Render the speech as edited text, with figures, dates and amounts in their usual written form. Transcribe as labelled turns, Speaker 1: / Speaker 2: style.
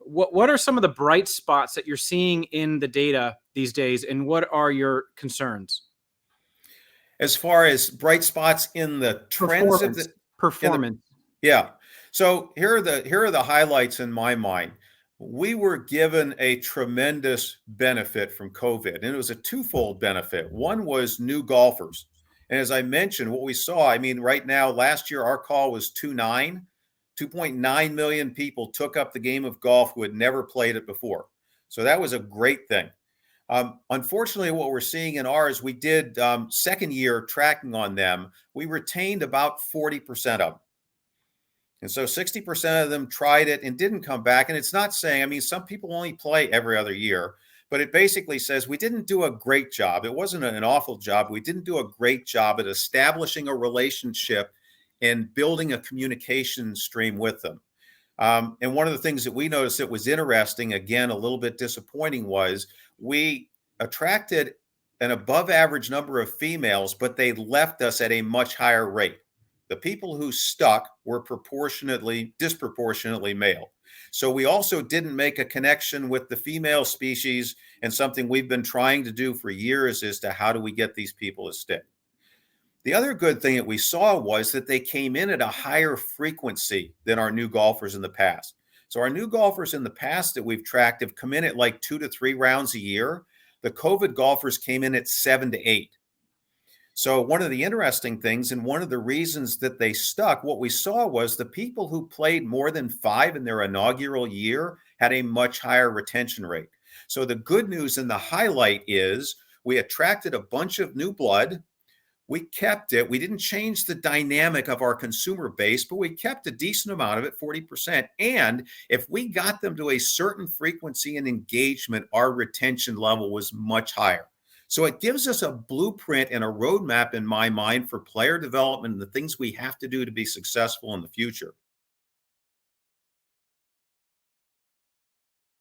Speaker 1: what are some of the bright spots that you're seeing in the data these days, and what are your concerns?
Speaker 2: As far as bright spots in the trends of the
Speaker 1: performance.
Speaker 2: Yeah. So here are the highlights in my mind. We were given a tremendous benefit from COVID, and it was a twofold benefit. One was new golfers. And as I mentioned, what we saw, I mean, right now, last year, our call was 2.9 million people took up the game of golf who had never played it before. So that was a great thing. Unfortunately, what we're seeing in ours, we did second year tracking on them. We retained about 40% of them. And so 60% of them tried it and didn't come back. And it's not saying, I mean, some people only play every other year, but it basically says we didn't do a great job. It wasn't an awful job. We didn't do a great job at establishing a relationship and building a communication stream with them. And one of the things that we noticed that was interesting, again, a little bit disappointing, was we attracted an above average number of females, but they left us at a much higher rate. The people who stuck were disproportionately male. So we also didn't make a connection with the female species, and something we've been trying to do for years as to how do we get these people to stick. The other good thing that we saw was that they came in at a higher frequency than our new golfers in the past. So our new golfers in the past that we've tracked have come in at like 2 to 3 rounds a year. The COVID golfers came in at 7 to 8. So one of the interesting things, and one of the reasons that they stuck, what we saw was the people who played more than 5 in their inaugural year had a much higher retention rate. So the good news and the highlight is we attracted a bunch of new blood. We kept it. We didn't change the dynamic of our consumer base, but we kept a decent amount of it, 40%. And if we got them to a certain frequency and engagement, our retention level was much higher. So it gives us a blueprint and a roadmap in my mind for player development and the things we have to do to be successful in the future.